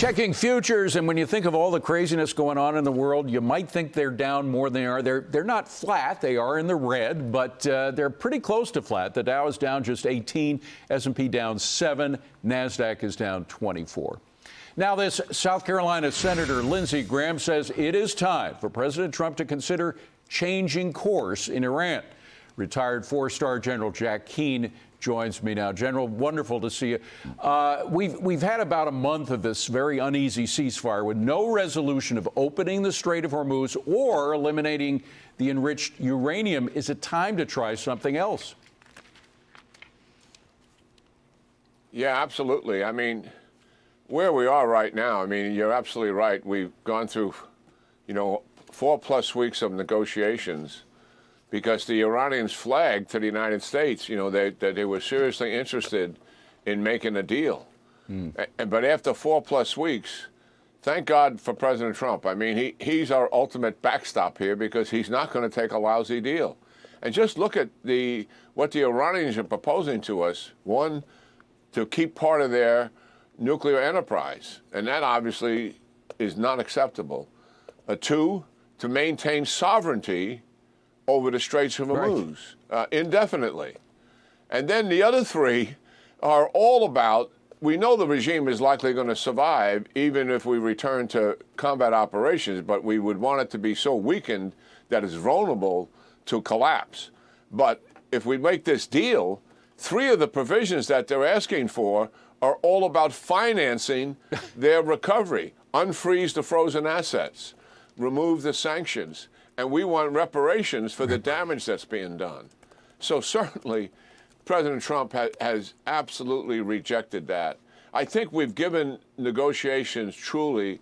Checking futures, and when you think of all the craziness going on in the world, you might think they're down more than they are. They're not flat. They are in the red, but they're pretty close to flat. The Dow is down just 18, S&P down 7, NASDAQ is down 24. Now, this South Carolina Senator Lindsey Graham says it is time for President Trump to consider changing course in Iran. Retired four-star General Jack Keane joins me now. General, wonderful to see you. We've had about a month of this very uneasy ceasefire with no resolution of opening the Strait of Hormuz or eliminating the enriched uranium. Is it time to try something else? Yeah, absolutely. I mean, where we are right now, I mean, you're absolutely right. We've gone through, 4+ weeks of negotiations, because the Iranians flagged to the United States, that they were seriously interested in making a deal. But after 4+ weeks, thank God for President Trump. I mean, he's our ultimate backstop here, because he's not going to take a lousy deal. And just look at what the Iranians are proposing to us. One, to keep part of their nuclear enterprise, and that obviously is not acceptable. Two, to maintain sovereignty over the Straits of Hormuz indefinitely. And then the other three are all about, we know the regime is likely going to survive even if we return to combat operations, but we would want it to be so weakened that it's vulnerable to collapse. But if we make this deal, 3 of the provisions that they're asking for are all about financing their recovery. Unfreeze the frozen assets, remove the sanctions, and we want reparations for the damage that's being done. So certainly, President Trump has absolutely rejected that. I think we've given negotiations truly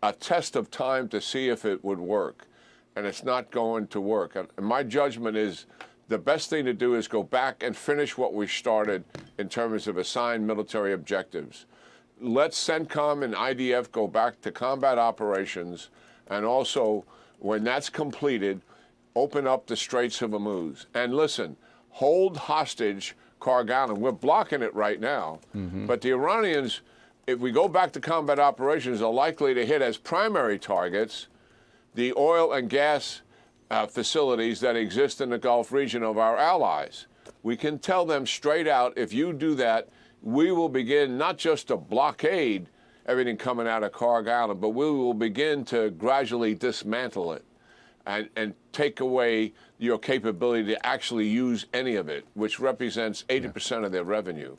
a test of time to see if it would work, and it's not going to work. And my judgment is the best thing to do is go back and finish what we started in terms of assigned military objectives. Let CENTCOM and IDF go back to combat operations, and also, when that's completed, open up the Straits of Hormuz. And listen, hold hostage Kharg Island. We're blocking it right now. But the Iranians, if we go back to combat operations, are likely to hit as primary targets the oil and gas facilities that exist in the Gulf region of our allies. We can tell them straight out, if you do that, we will begin not just to blockade everything coming out of Kharg Island, but we will begin to gradually dismantle it and take away your capability to actually use any of it, which represents 80% of their revenue.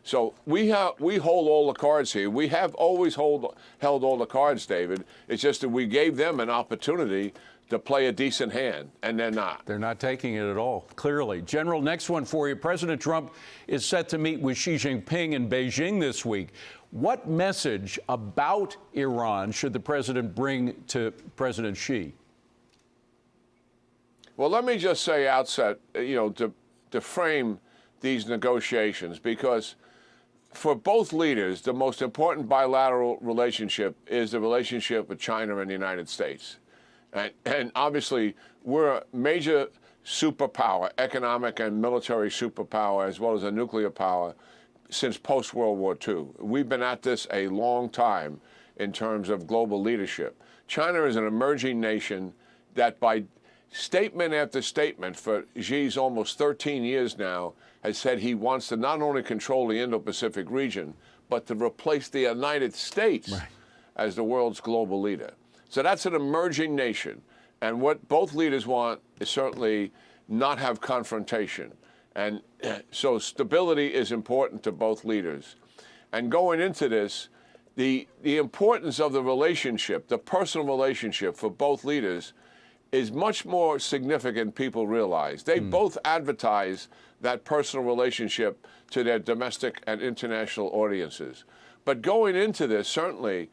So we hold all the cards here. We have always held all the cards, David. It's just that we gave them an opportunity to play a decent hand, and they're not. They're not taking it at all, clearly. General, next one for you. President Trump is set to meet with Xi Jinping in Beijing this week. What message about Iran should the president bring to President Xi? Well, let me just say outset, to frame these negotiations, because for both leaders, the most important bilateral relationship is the relationship with China and the United States. And obviously, we're a major superpower, economic and military superpower, as well as a nuclear power, since post-World War II. We've been at this a long time in terms of global leadership. China is an emerging nation that, by statement after statement for Xi's almost 13 years now, has said he wants to not only control the Indo-Pacific region, but to replace the United States as the world's global leader. So that's an emerging nation. And what both leaders want is certainly not have confrontation. And so stability is important to both leaders. And going into this, the importance of the relationship, the personal relationship for both leaders, is much more significant than people realize. They both advertise that personal relationship to their domestic and international audiences. But going into this, certainly,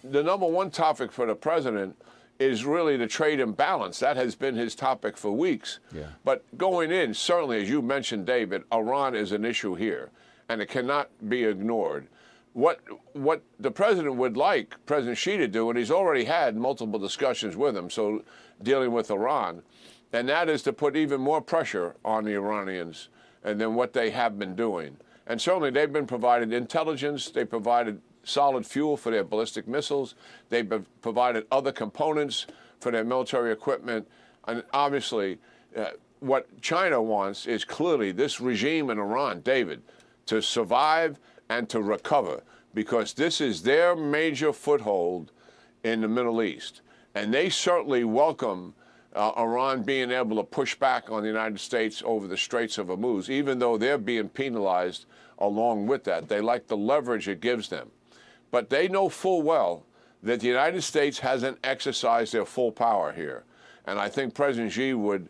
the number one topic for the president is really the trade imbalance. That has been his topic for weeks. But going in, certainly, as you mentioned, David, Iran is an issue here, and it cannot be ignored. What the president would like President Xi to do, and he's already had multiple discussions with him, so dealing with Iran, and that is to put even more pressure on the Iranians than what they have been doing. And certainly they've been provided intelligence, they provided solid fuel for their ballistic missiles. They've provided other components for their military equipment. And obviously, what China wants is clearly this regime in Iran, David, to survive and to recover, because this is their major foothold in the Middle East. And they certainly welcome Iran being able to push back on the United States over the Straits of Hormuz, even though they're being penalized along with that. They like the leverage it gives them. But they know full well that the United States hasn't exercised their full power here. And I think President Xi would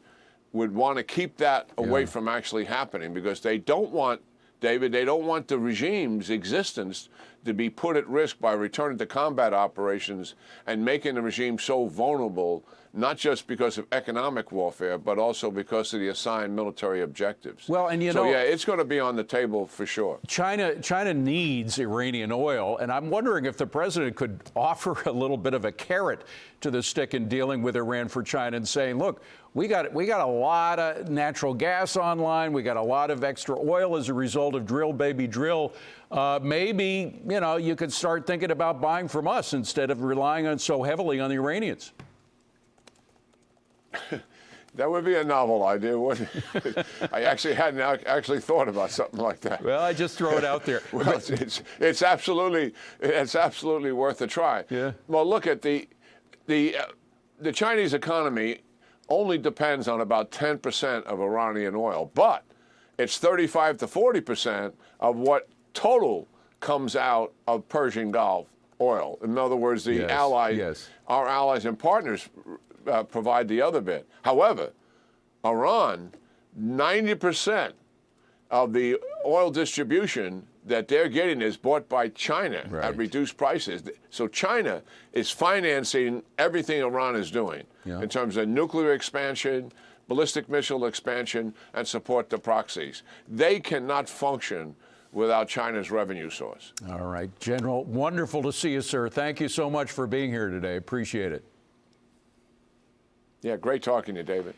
want to keep that away from actually happening, because they don't want, David, they don't want the regime's existence to be put at risk by returning to combat operations and making the regime so vulnerable, not just because of economic warfare, but also because of the assigned military objectives. Well, and so, yeah, it's going to be on the table for sure. China needs Iranian oil, and I'm wondering if the president could offer a little bit of a carrot to the stick in dealing with Iran for China and saying, look, we got a lot of natural gas online. We got a lot of extra oil as a result of drill, baby, drill. Maybe, you know, you could start thinking about buying from us instead of relying on so heavily on the Iranians. That would be a novel idea, wouldn't it? I actually hadn't actually thought about something like that. Well, I just throw it out there. Well, it's absolutely worth a try. Yeah. Well, look at the Chinese economy only depends on about 10% of Iranian oil, but it's 35 to 40% of what total comes out of Persian Gulf oil. In other words, the allies, our allies and partners provide the other bit. However, Iran, 90% of the oil distribution that they're getting is bought by China at reduced prices. So China is financing everything Iran is doing in terms of nuclear expansion, ballistic missile expansion, and support to proxies. They cannot function without China's revenue source. All right, General, wonderful to see you, sir. Thank you so much for being here today. Appreciate it. Yeah, great talking to you, David.